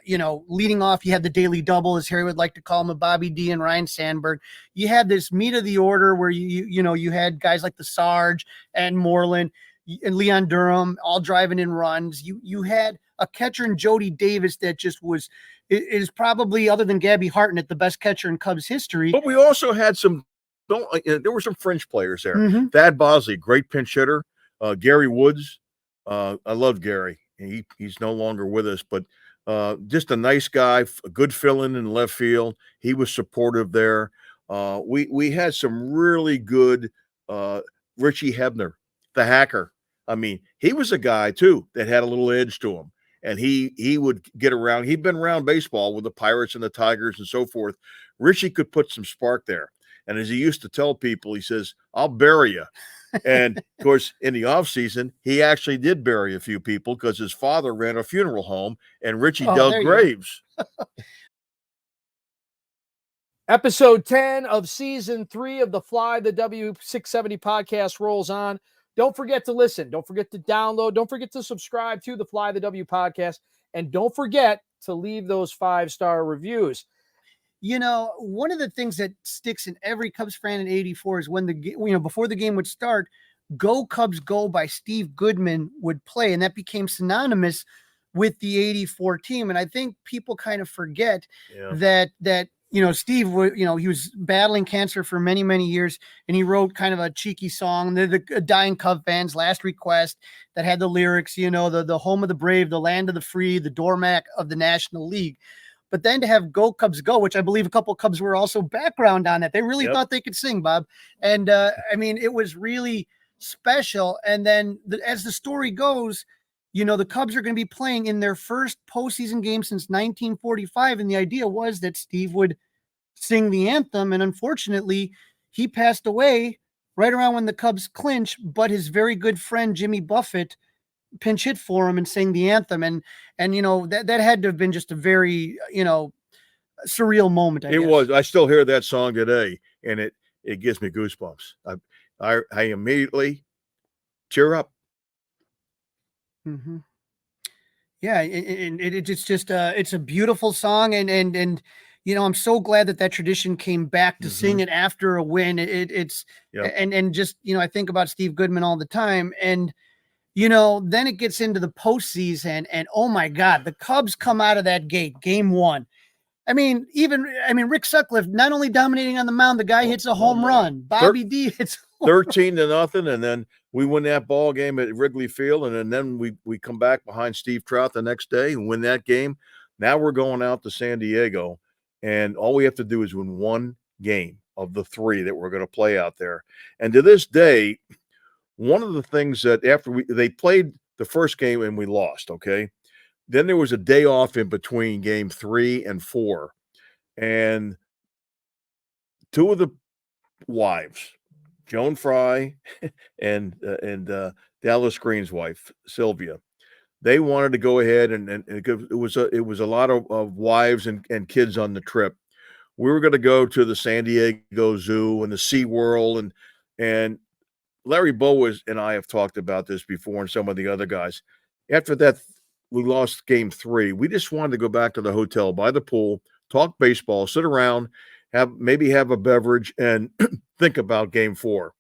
leading off, you had the daily double, as Harry would like to call him, Bobby D and Ryne Sandberg. You had this meat of the order where you had guys like the Sarge and Moreland and Leon Durham all driving in runs. You had a catcher in Jody Davis that just is probably, other than Gabby Hartnett, the best catcher in Cubs history. But we also had there were some fringe players there. Mm-hmm. Thad Bosley, great pinch hitter. Gary Woods, I love Gary. He's no longer with us, but just a nice guy, a good fill-in in left field. He was supportive there. We had some really good Richie Hebner, the hacker. I mean, he was a guy too that had a little edge to him, and he would get around. He'd been around baseball with the Pirates and the Tigers and so forth. Richie could put some spark there. And as he used to tell people, he says, "I'll bury you." And of course, in the off season, he actually did bury a few people because his father ran a funeral home and Richie dug graves. Episode 10 of season 3 of the Fly the W670 podcast rolls on. Don't forget to listen. Don't forget to download. Don't forget to subscribe to the Fly the W podcast. And don't forget to leave those 5-star reviews. One of the things that sticks in every Cubs fan in '84 is when before the game would start, "Go Cubs Go" by Steve Goodman would play. And that became synonymous with the '84 team. And I think people kind of forget that Steve, he was battling cancer for many, many years. And he wrote kind of a cheeky song, the dying Cub fans' last request, that had the lyrics, the home of the brave, the land of the free, the doormat of the National League. But then to have "Go Cubs Go," which I believe a couple of Cubs were also background on that. They really thought they could sing, Bob. And it was really special. And then as the story goes, the Cubs are going to be playing in their first postseason game since 1945. And the idea was that Steve would sing the anthem. And unfortunately, he passed away right around when the Cubs clinched. But his very good friend, Jimmy Buffett, pinch hit for him and sang the anthem. And that had to have been just a very, surreal moment. I guess. Was. I still hear that song today, and it gives me goosebumps. I immediately cheer up. Mm-hmm. Yeah. It's just it's a beautiful song. And I'm so glad that tradition came back to sing it after a win. And just, I think about Steve Goodman all the time. And, then it gets into the postseason, and oh my God, the Cubs come out of that gate, game 1. Rick Sutcliffe not only dominating on the mound, the guy hits a home run. Bobby D hits 13-0, and then we win that ball game at Wrigley Field, and then we come back behind Steve Trout the next day and win that game. Now we're going out to San Diego, and all we have to do is win one game of the 3 that we're going to play out there. And to this day, one of the things that after they played the first game and we lost, okay? Then there was a day off in between game 3 and 4. And 2 of the wives, Joan Fry and Dallas Green's wife, Sylvia, they wanted to go ahead and it was a lot of wives and kids on the trip. We were going to go to the San Diego Zoo and the SeaWorld and Larry Boas and I have talked about this before, and some of the other guys. After that, we lost game 3. We just wanted to go back to the hotel by the pool, talk baseball, sit around, maybe have a beverage, and think about game 4.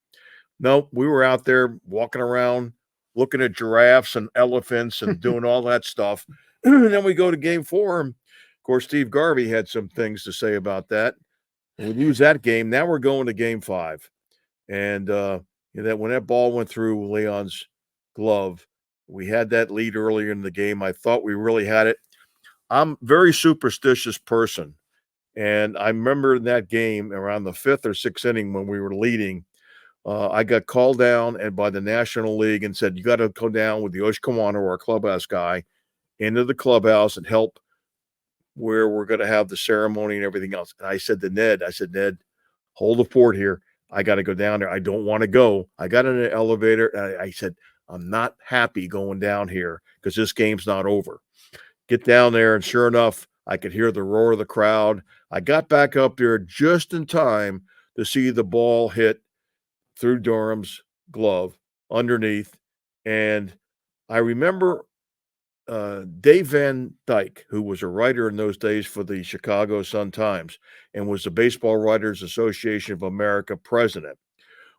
No, we were out there walking around, looking at giraffes and elephants and doing all that stuff. And then we go to game 4. And of course, Steve Garvey had some things to say about that. We lose that game. Now we're going to game 5. And that when that ball went through Leon's glove, we had that lead earlier in the game. I thought we really had it. I'm a very superstitious person. And I remember in that game around the 5th or 6th inning when we were leading, I got called down and by the National League and said, "You got to go down with the Oshkowana, our clubhouse guy, into the clubhouse and help where we're going to have the ceremony and everything else." And I said to Ned, "Ned, hold the fort here. I got to go down there. I don't want to go." I got in an elevator and I said, "I'm not happy going down here because this game's not over." Get down there, and sure enough, I could hear the roar of the crowd. I got back up there just in time to see the ball hit through Durham's glove underneath. And I remember Dave Van Dyke, who was a writer in those days for the Chicago Sun-Times and was the Baseball Writers Association of America president.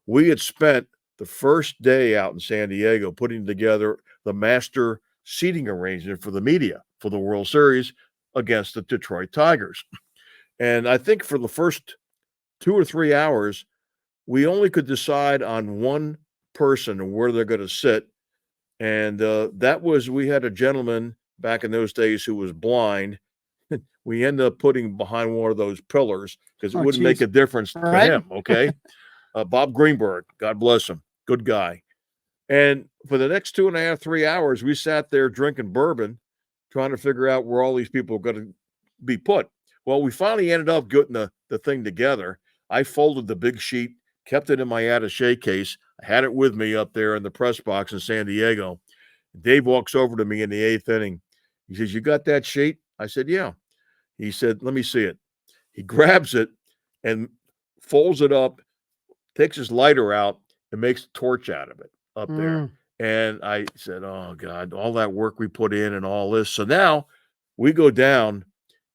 We had spent the first day out in San Diego putting together the master seating arrangement for the media for the World Series against the Detroit Tigers. And I think for the first 2 or 3 hours, we only could decide on one person and where they're going to sit. And that was, we had a gentleman back in those days who was blind. We ended up putting behind one of those pillars because it wouldn't make a difference to him. Okay. Bob Greenberg, God bless him. Good guy. And for the next 2.5, 3 hours, we sat there drinking bourbon, trying to figure out where all these people were going to be put. Well, we finally ended up getting the thing together. I folded the big sheet, kept it in my attaché case. I had it with me up there in the press box in San Diego. Dave walks over to me in the 8th inning. He says, "You got that sheet?" I said, "Yeah." He said, "Let me see it." He grabs it and folds it up, takes his lighter out, and makes a torch out of it up there. And I said, "Oh, God, all that work we put in and all this." So now we go down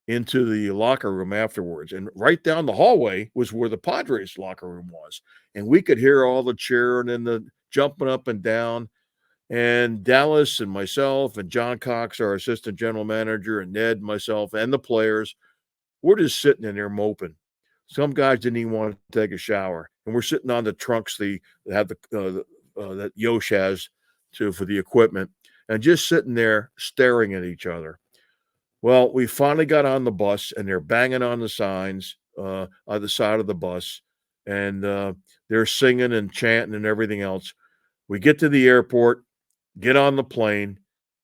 into the locker room afterwards. And right down the hallway was where the Padres locker room was. And we could hear all the cheering and the jumping up and down. And Dallas and myself and John Cox, our assistant general manager, and Ned, myself, and the players, we're just sitting in there moping. Some guys didn't even want to take a shower. And we're sitting on the trunks that Yosh has for the equipment and just sitting there staring at each other. Well, we finally got on the bus, and they're banging on the signs on the side of the bus, and they're singing and chanting and everything else. We get to the airport, get on the plane,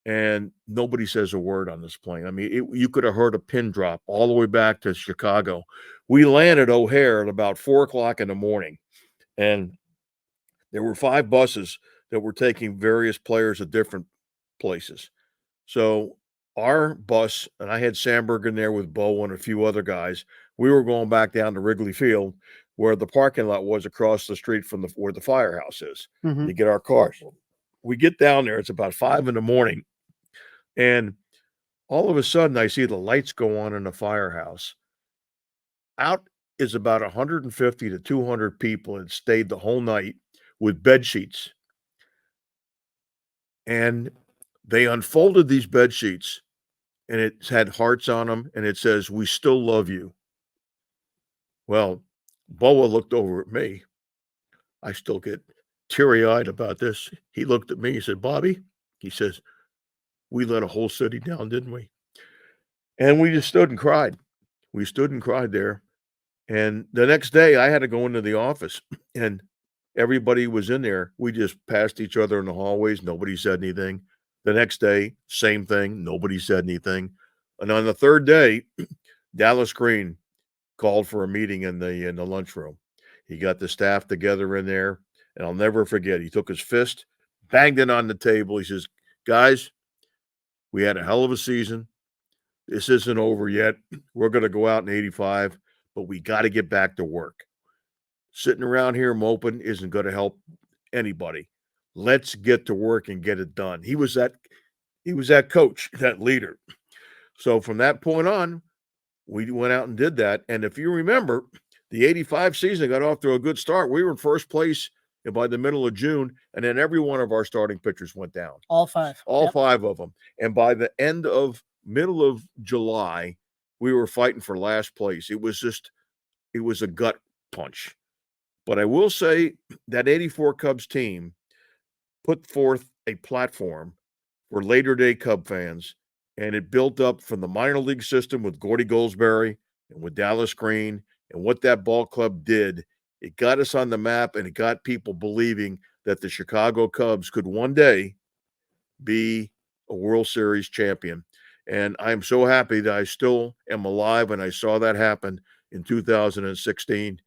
and nobody says a word on this plane. I mean, you could have heard a pin drop all the way back to Chicago. We landed O'Hare at about 4 o'clock in the morning, and there were 5 buses that were taking various players at different places. So our bus, and I had Sandberg in there with Bo and a few other guys, we were going back down to Wrigley Field where the parking lot was across the street from where the firehouse is to get our cars. We get down there. It's about 5 in the morning. And all of a sudden I see the lights go on in the firehouse. Out is about 150 to 200 people had stayed the whole night with bed sheets. And they unfolded these bed sheets, and it had hearts on them, and it says, "We still love you." Well, Boa looked over at me. I still get teary-eyed about this. He looked at me. He said, "Bobby," he says, "we let a whole city down, didn't we?" And we just stood and cried. We stood and cried there. And the next day, I had to go into the office, and everybody was in there. We just passed each other in the hallways. Nobody said anything. The next day, same thing. Nobody said anything. And on the third day, Dallas Green called for a meeting in the lunchroom. He got the staff together in there, and I'll never forget. He took his fist, banged it on the table. He says, "Guys, we had a hell of a season. This isn't over yet. We're going to go out in 85, but we got to get back to work. Sitting around here moping isn't going to help anybody. Let's get to work and get it done." He was that coach, that leader. So from that point on, we went out and did that. And if you remember, the 85 season got off to a good start. We were in first place by the middle of June, and then every one of our starting pitchers went down. All 5. All 5 of them. And by the middle of July, we were fighting for last place. It was a gut punch. But I will say that 84 Cubs team put forth a platform for later day Cub fans, and it built up from the minor league system with Gordy Goldsberry and with Dallas Green, and what that ball club did. It got us on the map, and it got people believing that the Chicago Cubs could one day be a World Series champion. And I'm so happy that I still am alive, and I saw that happen in 2016.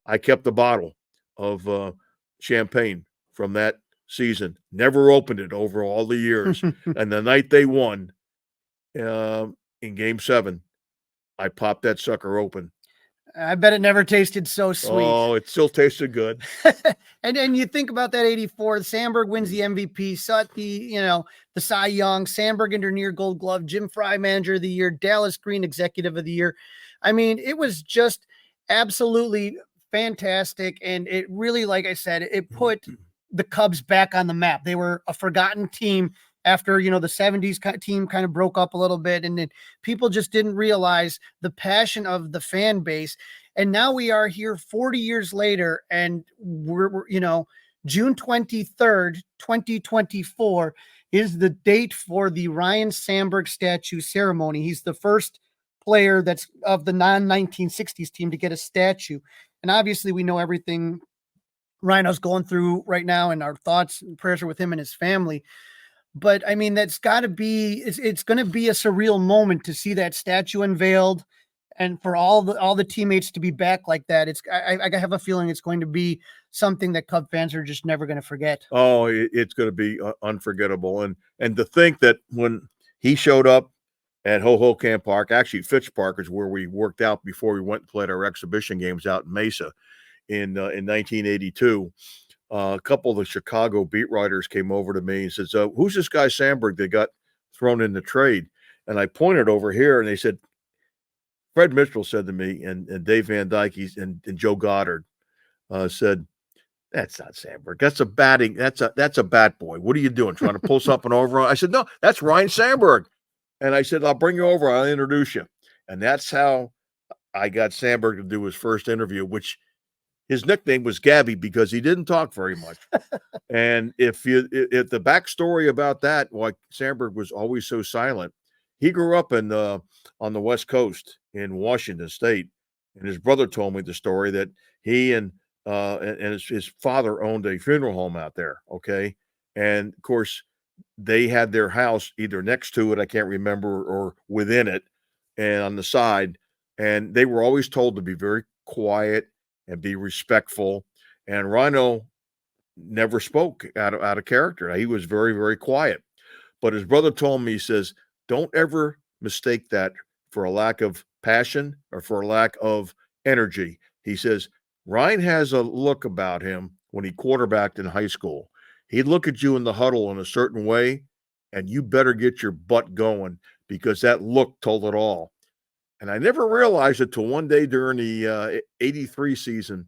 I kept the bottle of champagne from that season, never opened it over all the years. And the night they won in Game 7, I popped that sucker open. I bet it never tasted so sweet. Oh, it still tasted good. And then you think about that 84, Sandberg wins the MVP, Sut the Cy Young, Sandberg and Dernier Gold Glove, Jim Fry Manager of the Year, Dallas Green Executive of the Year. I mean, it was just absolutely fantastic. And it really, like I said, it put the Cubs back on the map. They were a forgotten team after, the 70s team kind of broke up a little bit, and then people just didn't realize the passion of the fan base. And now we are here 40 years later, and we're June 23rd, 2024 is the date for the Ryne Sandberg statue ceremony. He's the first player that's of the non-1960s team to get a statue. And obviously we know everything Rhino's going through right now, and our thoughts and prayers are with him and his family. But I mean, that's got to be, it's going to be a surreal moment to see that statue unveiled, and for all the teammates to be back like that. I have a feeling it's going to be something that Cub fans are just never going to forget. Oh, it's going to be unforgettable. And to think that when he showed up at Ho-Ho-Camp Park, actually Fitch Park is where we worked out before we went and played our exhibition games out in Mesa in 1982. A couple of the Chicago beat writers came over to me and said, "So who's this guy Sandberg that got thrown in the trade?" And I pointed over here, and they said, Fred Mitchell said to me, and Dave Van Dyke and Joe Goddard said, "That's not Sandberg. That's a bat boy. What are you doing? Trying to pull something over?" I said, "No, that's Ryne Sandberg." And I said, "I'll bring you over. I'll introduce you." And that's how I got Sandberg to do his first interview, which his nickname was Gabby because he didn't talk very much. And if the backstory about that, why Sandberg was always so silent, he grew up on the West Coast in Washington State, and his brother told me the story that he and his father owned a funeral home out there. Okay, and of course they had their house either next to it, I can't remember, or within it, and on the side, and they were always told to be very quiet and be respectful. And Rhino never spoke out of character. He was very, very quiet. But his brother told me, he says, "Don't ever mistake that for a lack of passion or for a lack of energy." He says, "Ryne has a look about him when he quarterbacked in high school. He'd look at you in the huddle in a certain way, and you better get your butt going because that look told it all." And I never realized it till one day during the 83 season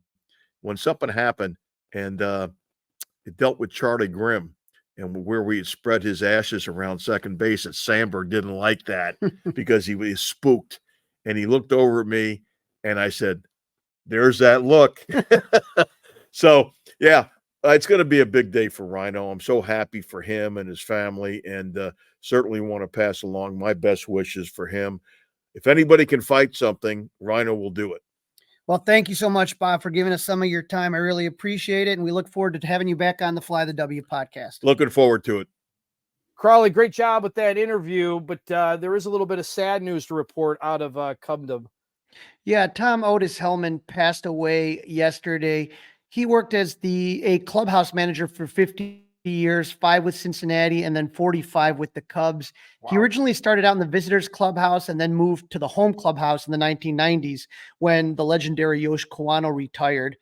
when something happened, and it dealt with Charlie Grimm, and where we had spread his ashes around second base, and Sandberg didn't like that because he was spooked. And he looked over at me, and I said, "There's that look." So, yeah, it's going to be a big day for Rhino. I'm so happy for him and his family, and certainly want to pass along my best wishes for him. If anybody can fight something, Rhino will do it. Well, thank you so much, Bob, for giving us some of your time. I really appreciate it, and we look forward to having you back on the Fly the W podcast. Looking forward to it. Crawley, great job with that interview, but there is a little bit of sad news to report out of Cubdom. Yeah, Tom Otis Hellman passed away yesterday. He worked as a clubhouse manager for 50 years, 5 with Cincinnati, and then 45 with the Cubs. Wow. He originally started out in the visitors clubhouse and then moved to the home clubhouse in the 1990s when the legendary Yosh Kawano retired.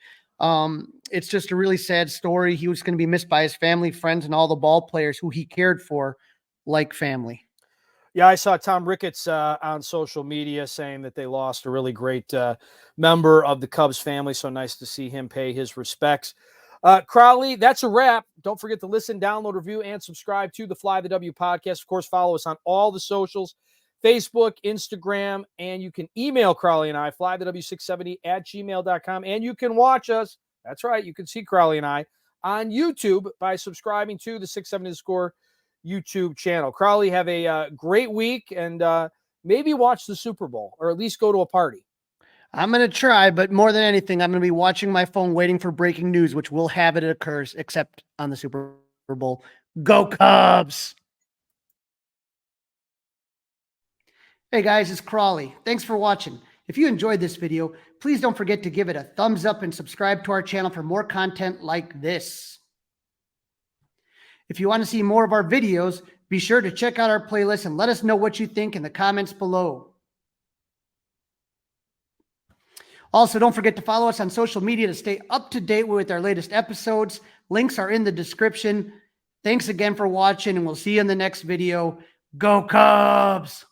It's just a really sad story. He was going to be missed by his family, friends, and all the ball players who he cared for like family. Yeah, I saw Tom Ricketts on social media saying that they lost a really great member of the Cubs family. So nice to see him pay his respects. Crawley, that's a wrap. Don't forget to listen, download, review, and subscribe to the Fly the W podcast. Of course, follow us on all the socials, Facebook, Instagram, and you can email Crawley and I, flythew670@gmail.com. And you can watch us. That's right. You can see Crawley and I on YouTube by subscribing to the 670 The Score YouTube channel. Crawley, have a great week, and maybe watch the Super Bowl, or at least go to a party. I'm going to try, but more than anything, I'm going to be watching my phone waiting for breaking news, which will have it occurs, except on the Super Bowl. Go Cubs! Hey guys, it's Crawley. Thanks for watching. If you enjoyed this video, please don't forget to give it a thumbs up and subscribe to our channel for more content like this. If you want to see more of our videos, be sure to check out our playlist and let us know what you think in the comments below. Also, don't forget to follow us on social media to stay up to date with our latest episodes. Links are in the description. Thanks again for watching, and we'll see you in the next video. Go Cubs!